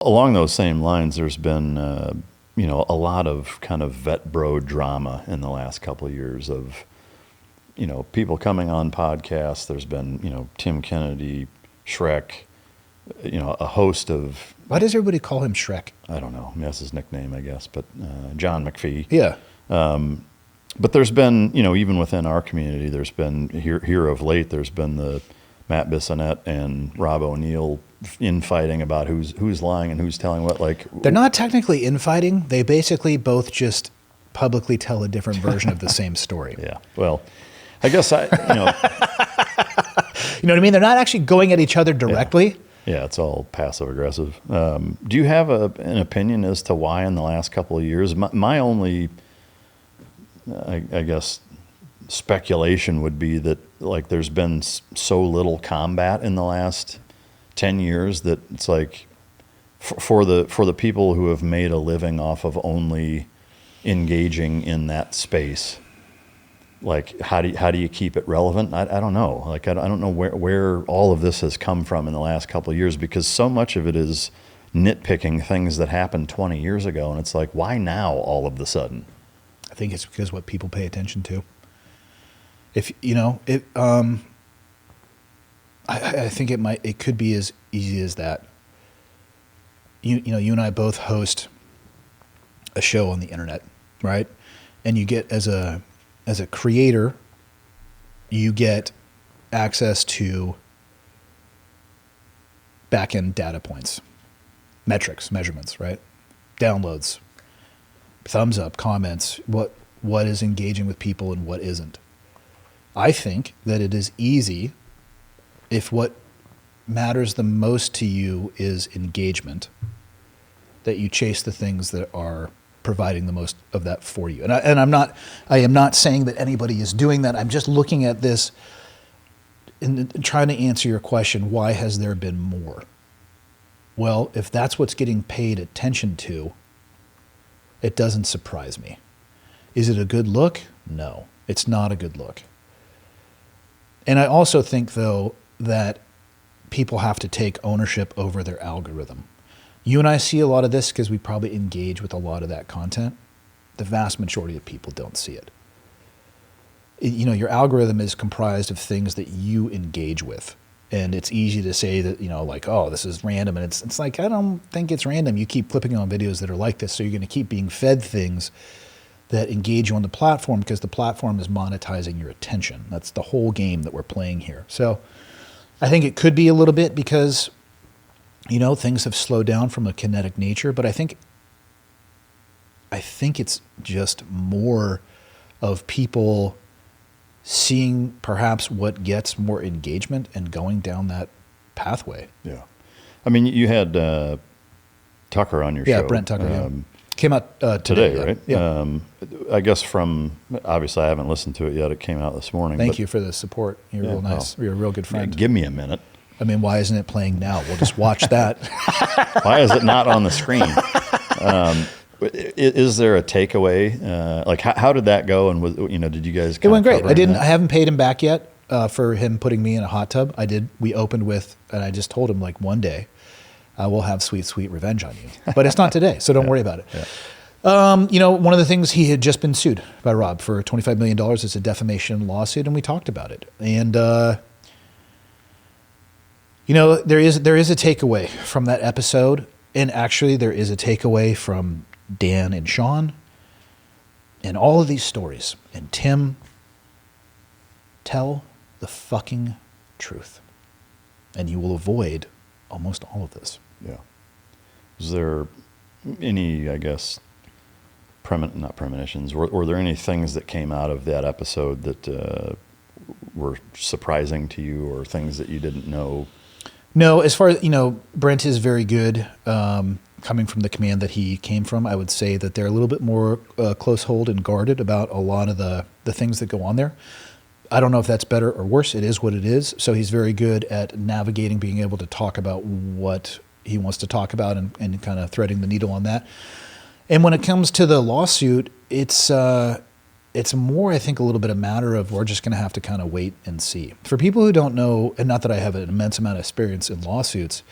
Along those same lines, there's been, a lot of kind of vet bro drama in the last couple of years of, people coming on podcasts. There's been, Tim Kennedy, Shrek, a host of. Why does everybody call him Shrek? I don't know. I mean, that's his nickname, I guess. But John McPhee. Yeah. But there's been, even within our community, there's been here of late. There's been the Matt Bissonnette and Rob O'Neill infighting about who's lying and who's telling what. Like, they're not technically infighting. They basically both just publicly tell a different version of the same story. Yeah. Well, I guess you know what I mean? They're not actually going at each other directly. Yeah, it's all passive aggressive. Do you have an opinion as to why in the last couple of years? My only, I guess, speculation would be that like there's been so little combat in the last 10 years that it's like for the people who have made a living off of only engaging in that space, like how do you keep it relevant? I don't know. Like I don't know where all of this has come from in the last couple of years, because so much of it is nitpicking things that happened 20 years ago, and it's like, why now all of the sudden? I think it's because what people pay attention to. If I think it could be as easy as that. You and I both host a show on the internet, right? And you get as a creator, you get access to back-end data points, metrics, measurements, right? Downloads, thumbs up, comments, what is engaging with people and what isn't. I think that it is easy if what matters the most to you is engagement, that you chase the things that are providing the most of that for you. And I am not saying that anybody is doing that. I'm just looking at this and trying to answer your question, why has there been more? Well, if that's what's getting paid attention to, it doesn't surprise me. Is it a good look? No, it's not a good look. And I also think, though, that people have to take ownership over their algorithm. You and I see a lot of this because we probably engage with a lot of that content. The vast majority of people don't see it. Your algorithm is comprised of things that you engage with. And it's easy to say that, like, oh, this is random. And it's like, I don't think it's random. You keep flipping on videos that are like this, so you're going to keep being fed things that engage you on the platform because the platform is monetizing your attention. That's the whole game that we're playing here. So I think it could be a little bit because, things have slowed down from a kinetic nature, but I think it's just more of people seeing perhaps what gets more engagement and going down that pathway. Yeah. I mean, you had Tucker on your show. Yeah, Brent Tucker. Came out today, yeah. right? Yeah. I guess obviously I haven't listened to it yet. It came out this morning. Thank you for the support. You're real nice. You're a real good friend. Give me a minute. I mean, why isn't it playing now? We'll just watch that. Why is it not on the screen? Is there a takeaway? Like, how did that go? And did you guys? It went great. I haven't paid him back yet for him putting me in a hot tub. I did. We opened with, and I just told him, like, one day I will have sweet, sweet revenge on you. But it's not today, so don't worry about it. Yeah. One of the things, he had just been sued by Rob for $25 million. It's a defamation lawsuit, and we talked about it. And there is a takeaway from that episode, and actually there is a takeaway from Dan and Shawn and all of these stories. And Tim, tell the fucking truth, and you will avoid almost all of this. Yeah. Is there any, I guess, not premonitions, were there any things that came out of that episode that were surprising to you, or things that you didn't know? No, as far as, Brent is very good coming from the command that he came from. I would say that they're a little bit more close hold and guarded about a lot of the things that go on there. I don't know if that's better or worse. It is what it is. So he's very good at navigating, being able to talk about what he wants to talk about and kind of threading the needle on that. And when it comes to the lawsuit, it's more, I think, a little bit a matter of we're just going to have to kind of wait and see. For people who don't know, and not that I have an immense amount of experience in lawsuits,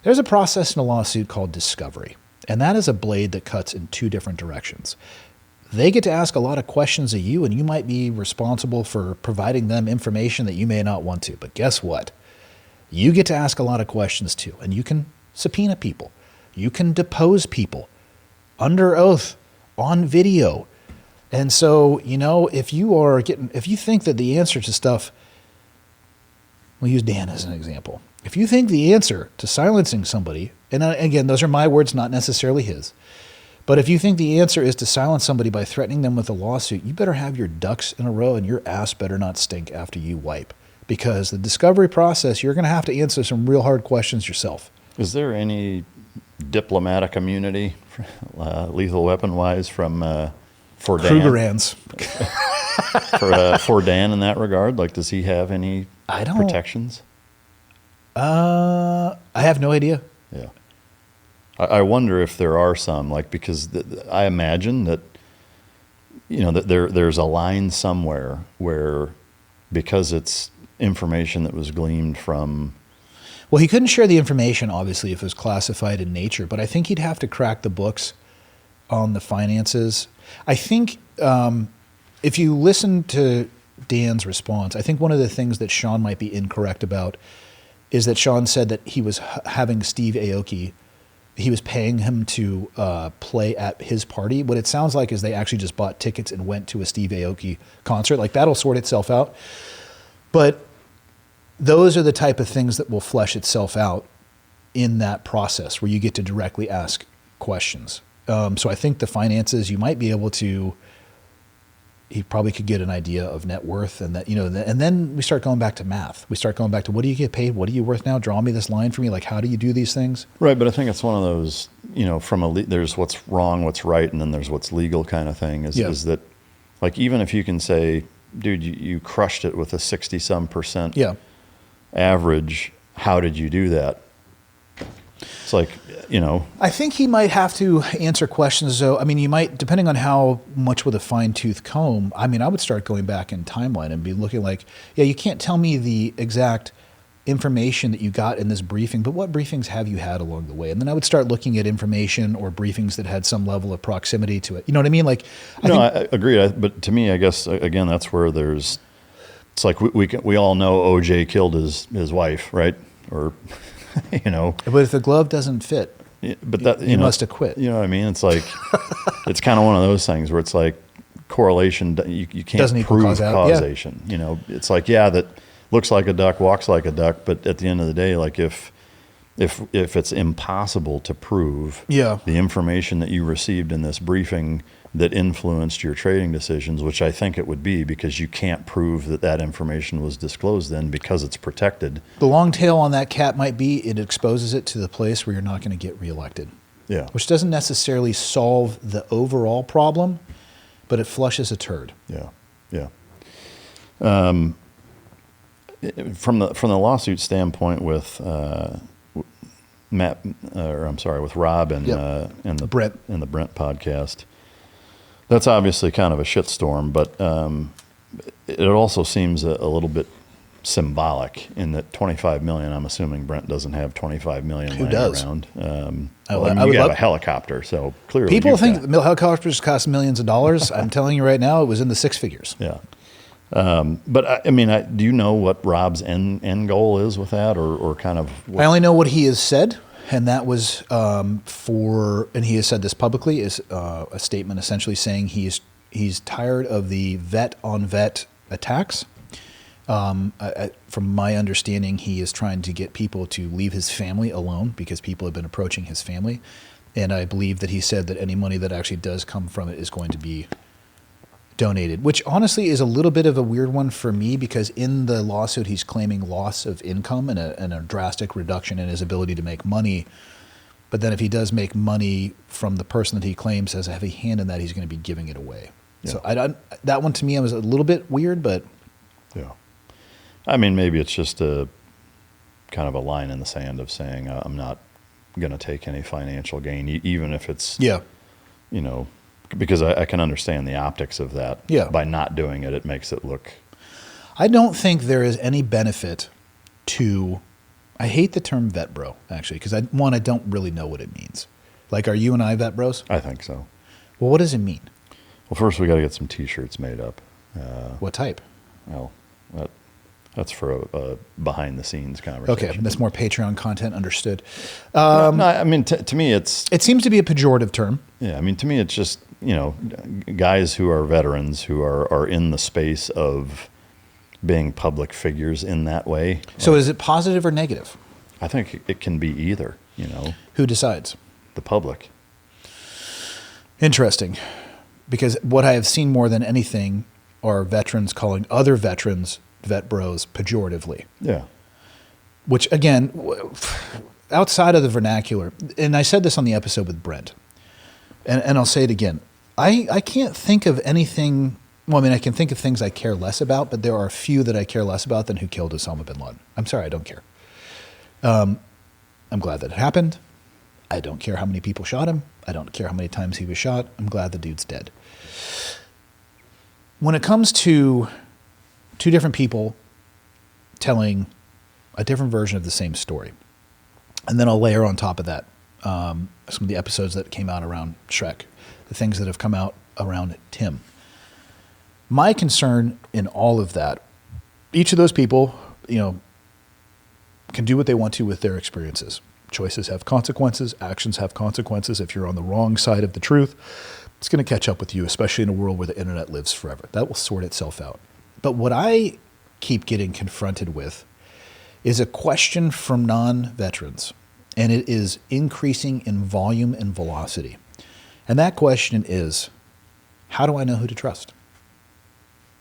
There's a process in a lawsuit called discovery, and that is a blade that cuts in two different directions. They get to ask a lot of questions of you, and you might be responsible for providing them information that you may not want to. But guess what? You get to ask a lot of questions too, and you can subpoena people. You can depose people under oath, on video. And so, if you think that the answer to stuff, we'll use Dan as an example. If you think the answer to silencing somebody, and again, those are my words, not necessarily his, but if you think the answer is to silence somebody by threatening them with a lawsuit, you better have your ducks in a row and your ass better not stink after you wipe. Because the discovery process, you're going to have to answer some real hard questions yourself. Is there any diplomatic immunity, lethal weapon-wise, from for Dan? Krugerrands. For Dan in that regard? Like, does he have any protections? I have no idea. Yeah. I wonder if there are some, like, because I imagine that, that there's a line somewhere where, because it's information that was gleaned from... Well, he couldn't share the information, obviously, if it was classified in nature, but I think he'd have to crack the books on the finances. I think if you listen to Dan's response, I think one of the things that Shawn might be incorrect about is that Shawn said that he was having Steve Aoki, he was paying him to play at his party. What it sounds like is they actually just bought tickets and went to a Steve Aoki concert. Like, that'll sort itself out. But those are the type of things that will flesh itself out in that process where you get to directly ask questions. So I think the finances, you might be able to, he probably could get an idea of net worth, and that, and then we start going back to math. We start going back to, what do you get paid? What are you worth now? Draw me this line for me. Like, how do you do these things? Right. But I think it's one of those, there's what's wrong, what's right, and then there's what's legal kind of thing is that, like, even if you can say, dude, you crushed it with a 60-some% average, how did you do that? It's like, I think he might have to answer questions, though. I mean, you might, depending on how much with a fine-tooth comb, I would start going back in timeline and be looking like, you can't tell me the exact information that you got in this briefing, but what briefings have you had along the way? And then I would start looking at information or briefings that had some level of proximity to it. You know what I mean? Like, I agree. But to me, I guess, again, that's where it's like we all know OJ killed his wife, right? Or, But if the glove doesn't fit, but that you must acquit. You know what I mean? It's like, it's kind of one of those things where it's like correlation, you can't doesn't prove causation. It's like, that looks like a duck, walks like a duck, but at the end of the day, like, if it's impossible to prove the information that you received in this briefing that influenced your trading decisions, which I think it would be, because you can't prove that information was disclosed then because it's protected. The long tail on that cat might be it exposes it to the place where you're not going to get reelected. Yeah. Which doesn't necessarily solve the overall problem, but it flushes a turd. Yeah. Yeah. From the lawsuit standpoint with with Rob and the Brent and the Brent podcast, that's obviously kind of a shitstorm, but it also seems a little bit symbolic in that $25 million. I'm assuming Brent doesn't have $25 million laying around. You have a helicopter, so clearly people think helicopters cost millions of dollars. I'm telling you right now, it was in the six figures. Yeah. But do you know what Rob's end goal is with that, or kind of? I only know what he has said, and that was and he has said this publicly, is a statement essentially saying he's tired of the vet on vet attacks. From my understanding, he is trying to get people to leave his family alone because people have been approaching his family, and I believe that he said that any money that actually does come from it is going to be donated, which honestly is a little bit of a weird one for me, because in the lawsuit he's claiming loss of income and a drastic reduction in his ability to make money. But then if he does make money from the person that he claims has a heavy hand in that, he's going to be giving it away. Yeah. So that one to me was a little bit weird, but yeah, maybe it's just a kind of a line in the sand of saying I'm not going to take any financial gain, even if it's because I can understand the optics of that. Yeah. By not doing it, it makes it look. I don't think there is any benefit to. I hate the term vet bro, actually, because I don't really know what it means. Like, are you and I vet bros? I think so. Well, what does it mean? Well, first we got to get some T-shirts made up. What type? Well, that's for a behind-the-scenes conversation. Okay, that's more Patreon content, understood. No, I mean, to me, It seems to be a pejorative term. yeah. I mean, to me, it's just guys who are veterans who are in the space of being public figures in that way. So is it positive or negative? I think it can be either. Who decides? The public. Interesting. Because what I have seen more than anything are veterans calling other veterans vet bros pejoratively. Yeah. Which, again, outside of the vernacular, and I said this on the episode with Brent, and I'll say it again, I can't think of anything, well, I mean, I can think of things I care less about, but there are a few that I care less about than who killed Osama bin Laden. I'm sorry, I don't care. I'm glad that it happened. I don't care how many people shot him. I don't care how many times he was shot. I'm glad the dude's dead. When it comes to two different people telling a different version of the same story, and then I'll layer on top of that some of the episodes that came out around Shrek, the things that have come out around Tim. My concern in all of that, each of those people, can do what they want to with their experiences. Choices have consequences. Actions have consequences. If you're on the wrong side of the truth, it's going to catch up with you, especially in a world where the internet lives forever. That will sort itself out. But what I keep getting confronted with is a question from non-veterans, and it is increasing in volume and velocity. And that question is, how do I know who to trust?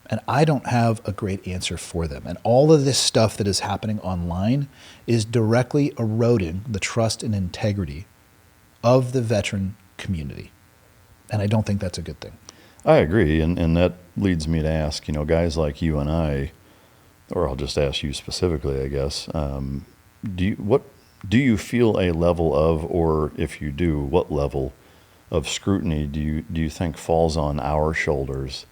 And I don't have a great answer for them. And all of this stuff that is happening online is directly eroding the trust and integrity of the veteran community. And I don't think that's a good thing. I agree, and that leads me to ask, guys like you and I, or I'll just ask you specifically, I guess, do you feel a level of, or if you do, what level of scrutiny do you think falls on our shoulders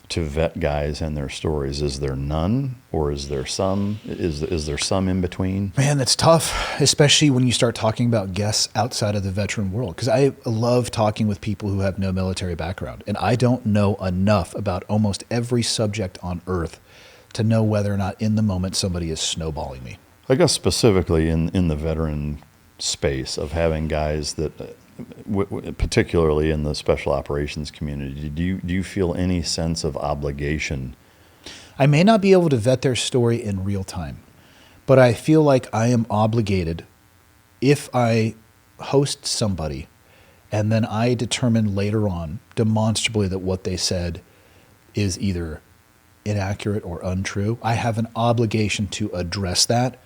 to vet guys and their stories? Is there none, or is there some? Is there some in between? Man, that's tough, especially when you start talking about guests outside of the veteran world. Because I love talking with people who have no military background, and I don't know enough about almost every subject on earth to know whether or not in the moment somebody is snowballing me. I guess specifically in the veteran space of having guys that, particularly in the special operations community, do you feel any sense of obligation? I may not be able to vet their story in real time, but I feel like I am obligated if I host somebody and then I determine later on demonstrably that what they said is either inaccurate or untrue, I have an obligation to address that,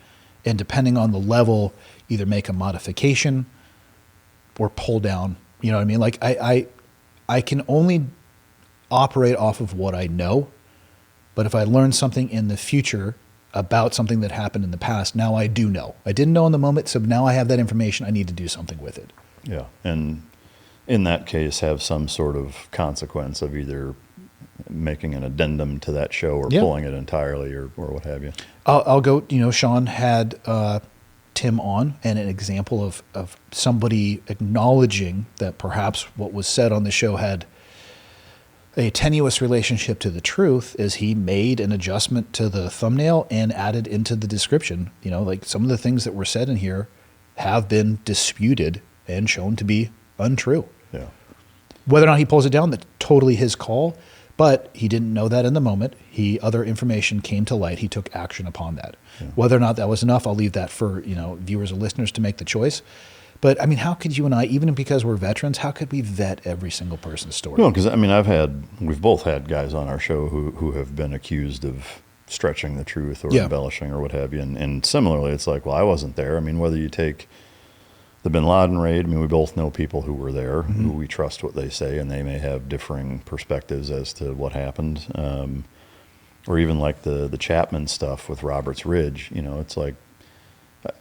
and depending on the level, either make a modification or pull down. You know what I mean? Like I can only operate off of what I know, but if I learn something in the future about something that happened in the past, now I do know. I didn't know in the moment, so now I have that information. I need to do something with it. Yeah, and in that case, have some sort of consequence of either making an addendum to that show or pulling it entirely or what have you. I'll go, Shawn had Tim on, and an example of somebody acknowledging that perhaps what was said on the show had a tenuous relationship to the truth is he made an adjustment to the thumbnail and added into the description, like some of the things that were said in here have been disputed and shown to be untrue. Yeah. Whether or not he pulls it down, that's totally his call, but he didn't know that in the moment. Other information came to light. He took action upon that. Yeah. Whether or not that was enough, I'll leave that for, viewers or listeners to make the choice. But I mean, how could you and I, even because we're veterans, how could we vet every single person's story? No, because I mean, we've both had guys on our show who have been accused of stretching the truth or embellishing or what have you. And similarly, it's like, well, I wasn't there. I mean, whether you take the bin Laden raid, I mean, we both know people who were there, who we trust what they say, and they may have differing perspectives as to what happened. Or even like the Chapman stuff with Roberts Ridge, it's like,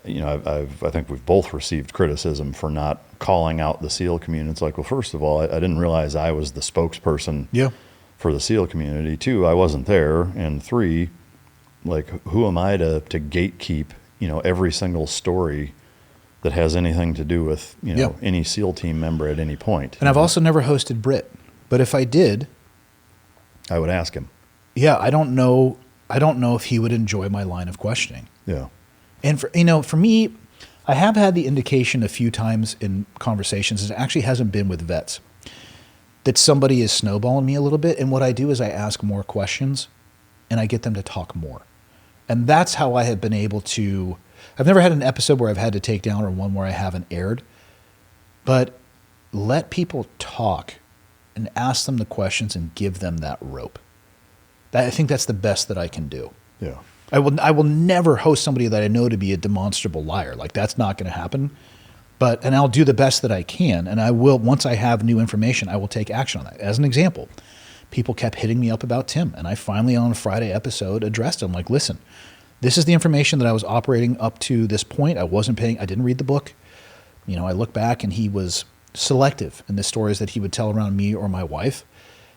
I think we've both received criticism for not calling out the SEAL community. It's like, well, first of all, I didn't realize I was the spokesperson for the SEAL community. 2, I wasn't there. And 3, like, who am I to gatekeep, every single story that has anything to do with, Yeah. any SEAL team member at any point. And I've also never hosted Brit, but if I did, I would ask him. yeah, I don't know if he would enjoy my line of questioning. Yeah. And for me, I have had the indication a few times in conversations, it actually hasn't been with vets, that somebody is snowballing me a little bit. And what I do is I ask more questions and I get them to talk more. And that's how I have been able to, I've never had an episode where I've had to take down or one where I haven't aired, but let people talk and ask them the questions and give them that rope. I think that's the best that I can do. Yeah. I will never host somebody that I know to be a demonstrable liar. Like, that's not going to happen. And I'll do the best that I can. And I will, once I have new information, I will take action on that. As an example, people kept hitting me up about Tim. And I finally, on a Friday episode, addressed them. Like, listen, this is the information that I was operating up to this point. I didn't read the book. I look back and he was selective in the stories that he would tell around me or my wife.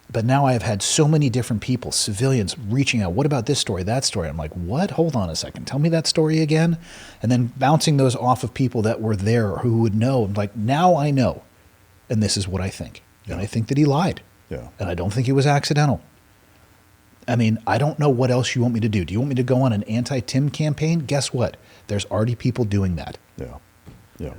But now I have had so many different people, civilians, reaching out. What about this story, that story? I'm like, what? Hold on a second. Tell me that story again. And then bouncing those off of people that were there or who would know. I'm like, now I know. And this is what I think. Yeah. And I think that he lied. Yeah. And I don't think it was accidental. I mean, I don't know what else you want me to do. Do you want me to go on an anti-Tim campaign? Guess what? There's already people doing that. Yeah. Yeah.